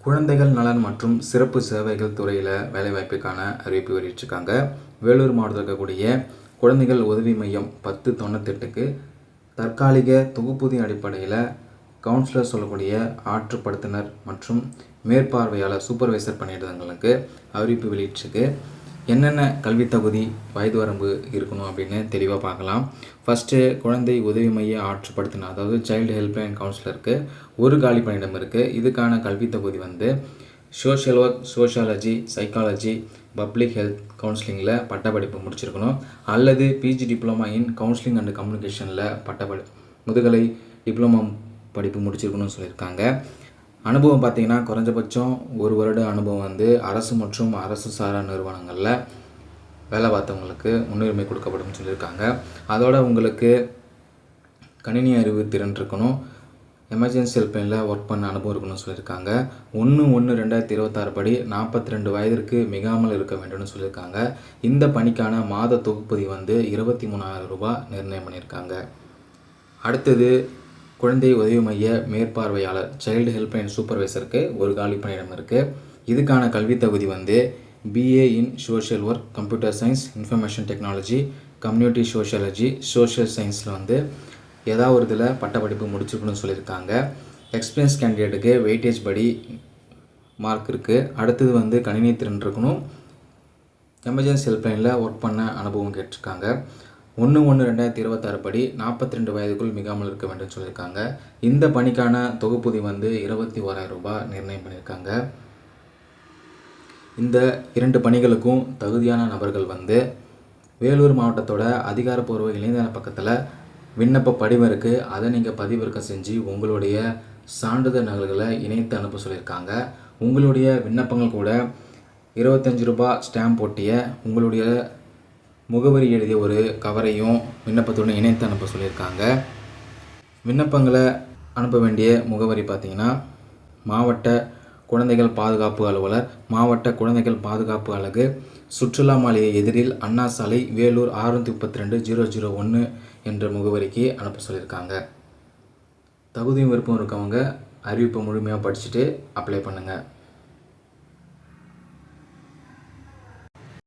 குழந்தைகள் நலன் மற்றும் சிறப்பு சேவைகள் துறையில் வேலைவாய்ப்புக்கான அறிவிப்பு வெளியிட்டிருக்காங்க. வேலூர் மாவட்டத்தில் இருக்கக்கூடிய குழந்தைகள் உதவி மையம் 1098க்கு தற்காலிக தொகுப்பூதிய அடிப்படையில் கவுன்சிலர் சொல்லக்கூடிய ஆற்றுப்படுத்தினர் மற்றும் மேற்பார்வையாளர் சூப்பர்வைசர் பணியிடங்களுக்கு அறிவிப்பு வெளியிட்டிருக்கு. என்னென்ன கல்வி தகுதி வயது வரம்பு இருக்கணும் அப்படின்னு தெளிவாக பார்க்கலாம். ஃபஸ்ட்டு குழந்தை உதவி மைய ஆற்றுப்படுத்தினர், அதாவது சைல்டு ஹெல்ப்லைன் கவுன்சிலருக்கு ஒரு காலி பணியிடம் இருக்குது. இதுக்கான கல்வி தகுதி social work, sociology, psychology, public health கவுன்சிலிங்கில் பட்டப்படிப்பு முடிச்சிருக்கணும், அல்லது PG diploma in counselling and கம்யூனிகேஷனில் முதுகலை டிப்ளமா படிப்பு முடிச்சிருக்கணும்னு சொல்லியிருக்காங்க. அனுபவம் பார்த்திங்கன்னா குறைஞ்சபட்சம் 1 வருட அனுபவம் அரசு மற்றும் அரசு சாரா நிறுவனங்களில் வேலை பார்த்தவங்களுக்கு முன்னுரிமை கொடுக்கப்படும் சொல்லியிருக்காங்க. அதோட உங்களுக்கு கணினி அறிவு திறன் இருக்கணும், எமர்ஜென்சி ஹெல்ப்லைனில் ஒர்க் பண்ண அனுபவம் இருக்கணும்னு சொல்லியிருக்காங்க. 1/1/2026 படி 42 வயதிற்கு மிகாமல் இருக்க வேண்டும்னு சொல்லியிருக்காங்க. இந்த பணிக்கான மாத தொகுப்பூதியம் 23,000 ரூபாய் நிர்ணயம் பண்ணியிருக்காங்க. அடுத்தது குழந்தை உதவி மைய மேற்பார்வையாளர் சைல்டு ஹெல்ப்லைன் சூப்பர்வைசருக்கு ஒரு காலி பணியிடம் இருக்குது. இதுக்கான கல்வி தகுதி BA in social work, computer science, information technology, community sociology, social சயின்ஸில் ஏதாவது ஒரு இதில் பட்டப்படிப்பு முடிச்சிருக்கணும்னு சொல்லியிருக்காங்க. எக்ஸ்பீரியன்ஸ் கேண்டிடேட்டுக்கு வெயிட்டேஜ் படி மார்க் இருக்குது. அடுத்தது கணினி திறன் இருக்கணும், எமர்ஜென்சி ஹெல்ப்லைனில் ஒர்க் பண்ண அனுபவம் கேட்டிருக்காங்க. 1/1/2026 படி 42 வயதுக்குள் மிகாமல் இருக்க வேண்டும் சொல்லியிருக்காங்க. இந்த பணிக்கான தொகுப்பூதியம் 21,000 ரூபாய் நிர்ணயம் பண்ணியிருக்காங்க. இந்த 2 பணிகளுக்கும் தகுதியான நபர்கள் வேலூர் மாவட்டத்தோட அதிகாரப்பூர்வ இணையதள பக்கத்தில் விண்ணப்ப படிவம் இருக்குது. அதை நீங்கள் பதிவிறக்கம் செஞ்சு உங்களுடைய சான்றிதழ் நகல்களை இணைத்து அனுப்ப சொல்லியிருக்காங்க. உங்களுடைய விண்ணப்பங்கள் கூட 25 ரூபாய் ஸ்டாம்ப் போட்டிய உங்களுடைய முகவரி எழுதிய ஒரு கவரையும் விண்ணப்பத்துடன் இணைத்து அனுப்ப சொல்லியிருக்காங்க. விண்ணப்பங்களை அனுப்ப வேண்டிய முகவரி பார்த்திங்கன்னா மாவட்ட குழந்தைகள் பாதுகாப்பு அலுவலர், மாவட்ட குழந்தைகள் பாதுகாப்பு அலகு, சுற்றுலா மாளிகை எதிரில், அண்ணா சாலை, வேலூர் 632-001 என்ற முகவரிக்கு அனுப்ப சொல்லியிருக்காங்க. தகுதியும் விருப்பம் இருக்கவங்க அறிவிப்பை முழுமையாக படிச்சுட்டு அப்ளை பண்ணுங்கள்.